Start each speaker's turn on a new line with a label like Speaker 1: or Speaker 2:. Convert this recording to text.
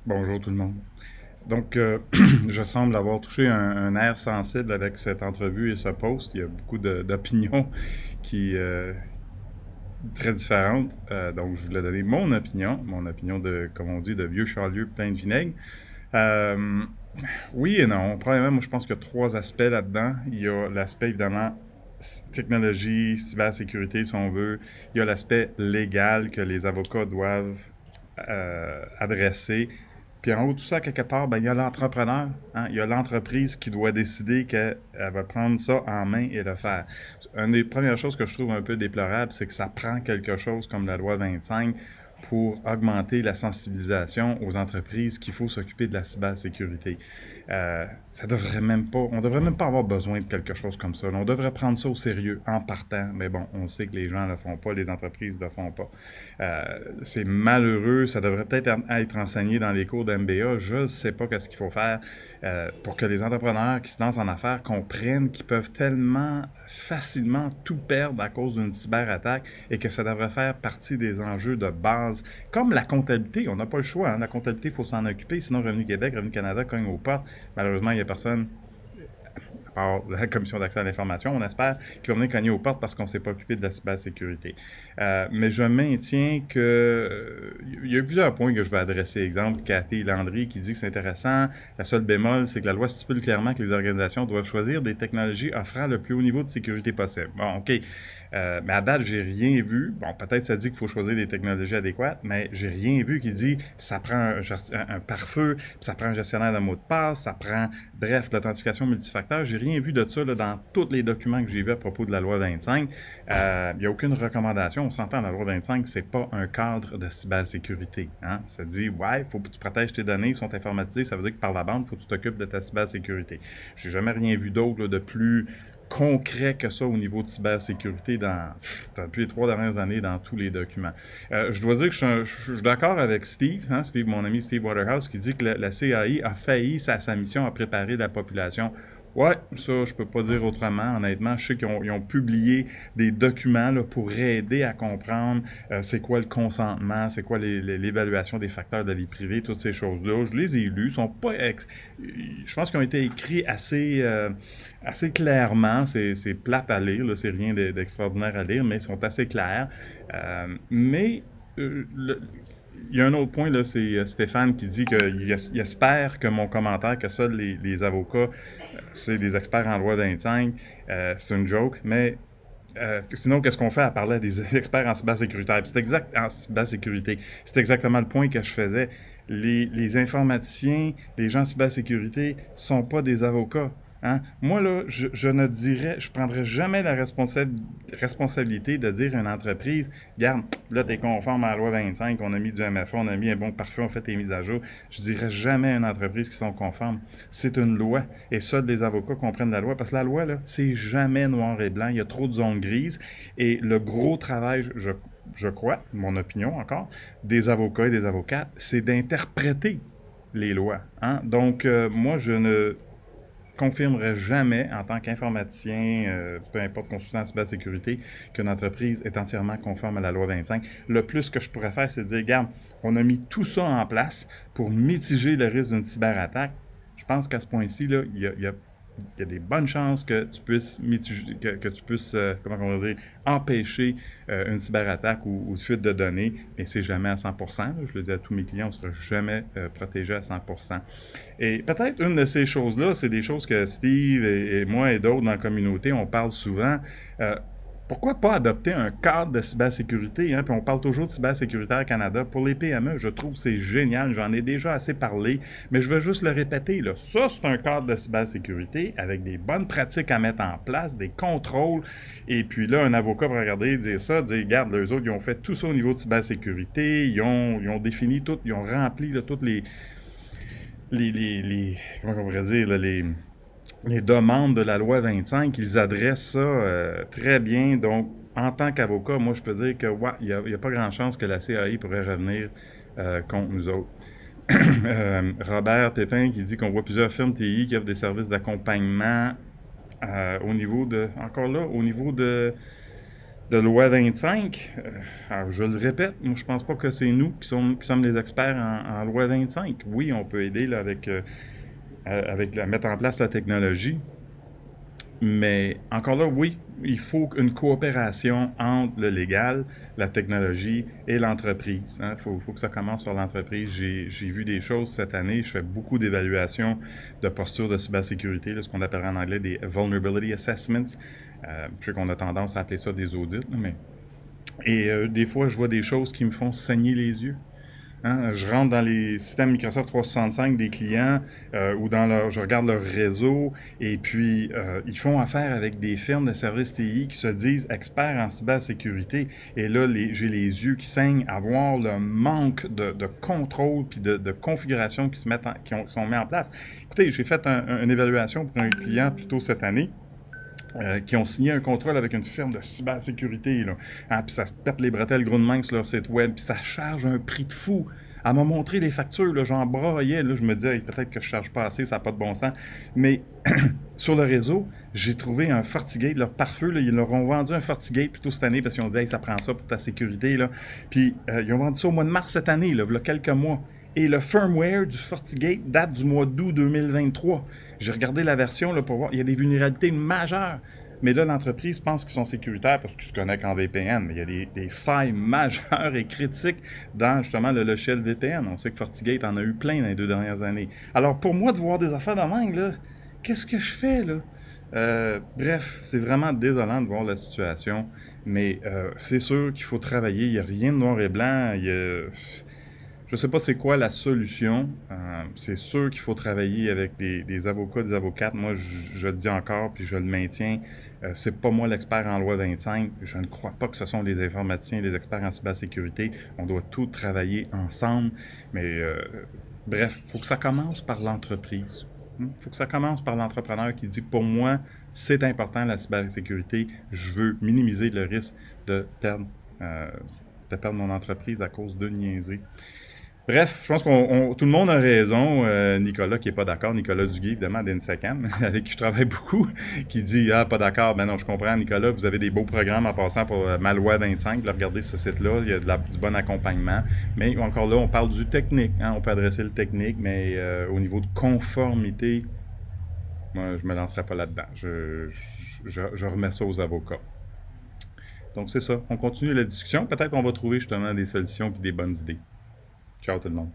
Speaker 1: Bonjour tout le monde. Donc, je semble avoir touché un air sensible avec cette entrevue et ce post. Il y a beaucoup d'opinions qui très différentes. Donc, je voulais donner mon opinion de, comme on dit, de vieux charlieu plein de vinaigre. Euh, oui et non. Premièrement, moi, je pense qu'il y a trois aspects là-dedans. Il y a l'aspect, évidemment, technologie, cybersécurité, si on veut. Il y a l'aspect légal que les avocats doivent adresser. Puis en haut de tout ça, quelque part, ben, il y a l'entrepreneur. Hein? Il y a l'entreprise qui doit décider qu'elle va prendre ça en main et le faire. Une des premières choses que je trouve un peu déplorable, c'est que ça prend quelque chose comme la loi 25 pour augmenter la sensibilisation aux entreprises qu'il faut s'occuper de la cybersécurité. Ça devrait même pas, on devrait même pas avoir besoin de quelque chose comme ça. On devrait prendre ça au sérieux en partant, mais bon, on sait que les gens le font pas, les entreprises le font pas. C'est malheureux, ça devrait peut-être être enseigné dans les cours d'MBA. Je ne sais pas qu'est-ce qu'il faut faire pour que les entrepreneurs qui se lancent en affaires comprennent qu'ils peuvent tellement facilement tout perdre à cause d'une cyberattaque et que ça devrait faire partie des enjeux de base. Comme la comptabilité, on n'a pas le choix. Hein? La comptabilité, il faut s'en occuper, sinon Revenu Québec, Revenu Canada cogne aux portes. Malheureusement, il n'y a personne par la Commission d'accès à l'information, on espère, qui va venir cogner aux portes parce qu'on ne s'est pas occupé de la cybersécurité. Mais je maintiens que il y a plusieurs points que je vais adresser. Exemple, Cathy Landry qui dit que c'est intéressant. La seule bémol, c'est que la loi stipule clairement que les organisations doivent choisir des technologies offrant le plus haut niveau de sécurité possible. Bon, OK. Mais à date, j'ai rien vu. Bon, peut-être ça dit qu'il faut choisir des technologies adéquates, mais j'ai rien vu qui dit ça prend un pare-feu, ça prend un gestionnaire de mots de passe, ça prend, bref, l'authentification multifacteur. J'ai rien vu de ça là, dans tous les documents que j'ai vus à propos de la loi 25. Il n'y a aucune recommandation. On s'entend, la loi 25, c'est pas un cadre de cybersécurité. Hein? Ça dit, ouais, il faut que tu protèges tes données, ils sont informatisés, ça veut dire que par la bande, il faut que tu t'occupes de ta cybersécurité. J'ai jamais rien vu d'autre là, de plus concret que ça au niveau de cybersécurité depuis les 3 dernières années dans tous les documents. Je dois dire que je suis d'accord avec Steve, hein, Steve, mon ami Steve Waterhouse, qui dit que la CAI a failli sa mission à préparer la population. Ouais, ça, je peux pas dire autrement, honnêtement. Je sais qu'ils ont publié des documents là, pour aider à comprendre c'est quoi le consentement, c'est quoi l'évaluation des facteurs de la vie privée, toutes ces choses-là. Je les ai lus, sont pas je pense qu'ils ont été écrits assez clairement. C'est plate à lire, là, c'est rien d'extraordinaire à lire, mais ils sont assez clairs. Mais il y a un autre point, là, c'est Stéphane qui dit qu'il espère que mon commentaire, que seuls les avocats, c'est des experts en loi 25, c'est une joke, mais sinon, qu'est-ce qu'on fait à parler à des experts en cybersécurité? En cybersécurité. C'est exactement le point que je faisais. Les informaticiens, les gens en cybersécurité sont pas des avocats. Hein? Moi, là, je ne dirais, je prendrais jamais la responsabilité de dire à une entreprise, regarde, là, tu es conforme à la loi 25, on a mis du MFA, on a mis un bon parfait, on fait tes mises à jour. Je dirais jamais à une entreprise qui sont conformes. C'est une loi. Et seuls les avocats comprennent la loi. Parce que la loi, là, c'est jamais noir et blanc. Il y a trop de zones grises. Et le gros travail, je crois, mon opinion encore, des avocats et des avocates, c'est d'interpréter les lois. Hein? Donc, moi, je ne confirmerai jamais, en tant qu'informaticien, peu importe consultant en cybersécurité, qu'une entreprise est entièrement conforme à la loi 25. Le plus que je pourrais faire, c'est de dire, regarde, on a mis tout ça en place pour mitiger le risque d'une cyberattaque. Je pense qu'à ce point-ci, là, il y a des bonnes chances que tu puisses mitiger, que tu puisses, comment on va dire, empêcher une cyberattaque ou fuite de données, mais c'est jamais à 100%. Là. Je le dis à tous mes clients, on ne sera jamais protégé à 100%. Et peut-être une de ces choses-là, c'est des choses que Steve et moi et d'autres dans la communauté, on parle souvent. Euh, Pourquoi pas adopter un cadre de cybersécurité? Hein? Puis on parle toujours de cybersécurité au Canada. Pour les PME, je trouve que c'est génial. J'en ai déjà assez parlé, mais je veux juste le répéter. Là. Ça, c'est un cadre de cybersécurité avec des bonnes pratiques à mettre en place, des contrôles. Et puis là, un avocat va regarder, dire ça, dire, regarde, les autres, ils ont fait tout ça au niveau de cybersécurité. Ils ont défini tout, ils ont rempli là, toutes comment on pourrait dire, là, les demandes de la loi 25, ils adressent ça très bien. Donc, en tant qu'avocat, moi, je peux dire que, ouais, il n'y a pas grand chance que la CAI pourrait revenir contre nous autres. Robert Pépin qui dit qu'on voit plusieurs firmes TI qui offrent des services d'accompagnement au niveau de de loi 25, alors je le répète, moi je pense pas que c'est nous qui sommes les experts en loi 25. Oui, on peut aider là, avec la mettre en place la technologie, mais encore là, oui, il faut une coopération entre le légal, la technologie et l'entreprise. Il faut que ça commence par l'entreprise. J'ai vu des choses cette année. Je fais beaucoup d'évaluations de posture de cybersécurité, là, ce qu'on appelle en anglais des vulnerability assessments. Je sais qu'on a tendance à appeler ça des audits, mais... Et des fois, je vois des choses qui me font saigner les yeux. Hein? Je rentre dans les systèmes Microsoft 365 des clients ou je regarde leur réseau et puis ils font affaire avec des firmes de services TI qui se disent experts en cybersécurité. Et là, j'ai les yeux qui saignent à voir le manque de contrôle puis de configuration qui sont mis en place. Écoutez, j'ai fait une évaluation pour un client plus tôt cette année. Qui ont signé un contrat avec une firme de cybersécurité, là. Puis ça se pète les bretelles gros de main sur leur site web, puis ça charge un prix de fou. Elle m'a montré les factures, là, j'en braillais, là, je me disais, hey, peut-être que je charge pas assez, ça n'a pas de bon sens. Mais sur le réseau, j'ai trouvé un FortiGate, leur pare-feu, là, ils leur ont vendu un FortiGate plutôt cette année parce qu'ils ont dit, hey, ça prend ça pour ta sécurité, là. Puis ils ont vendu ça au mois de mars cette année, là, il y a quelques mois. Et le firmware du FortiGate date du mois d'août 2023. J'ai regardé la version là, pour voir, il y a des vulnérabilités majeures. Mais là, l'entreprise pense qu'ils sont sécuritaires parce qu'ils se connectent en VPN. Mais il y a des failles majeures et critiques dans justement le logiciel VPN. On sait que FortiGate en a eu plein dans les 2 dernières années. Alors pour moi, de voir des affaires de même, là, qu'est-ce que je fais là? Bref, c'est vraiment désolant de voir la situation. Mais c'est sûr qu'il faut travailler. Il n'y a rien de noir et blanc. Je ne sais pas c'est quoi la solution. C'est sûr qu'il faut travailler avec des avocats, des avocates. Moi, je le dis encore, puis je le maintiens. C'est pas moi l'expert en loi 25. Je ne crois pas que ce sont les informaticiens, les experts en cybersécurité. On doit tous travailler ensemble. Mais bref, il faut que ça commence par l'entreprise. Il faut que ça commence par l'entrepreneur qui dit, pour moi, c'est important la cybersécurité. Je veux minimiser le risque de perdre mon entreprise à cause de niaiseries. Bref, je pense que tout le monde a raison. Nicolas qui n'est pas d'accord, Nicolas Duguay, évidemment, d'Insacam, avec qui je travaille beaucoup, qui dit « Ah, pas d'accord. » Ben non, je comprends, Nicolas, vous avez des beaux programmes en passant pour Malware 25. Là, regardez ce site-là, il y a du bon accompagnement. Mais encore là, on parle du technique. Hein, on peut adresser le technique, mais au niveau de conformité, moi, je ne me lancerai pas là-dedans. Je remets ça aux avocats. Donc, c'est ça. On continue la discussion. Peut-être qu'on va trouver justement des solutions et des bonnes idées. Ciao tout le monde.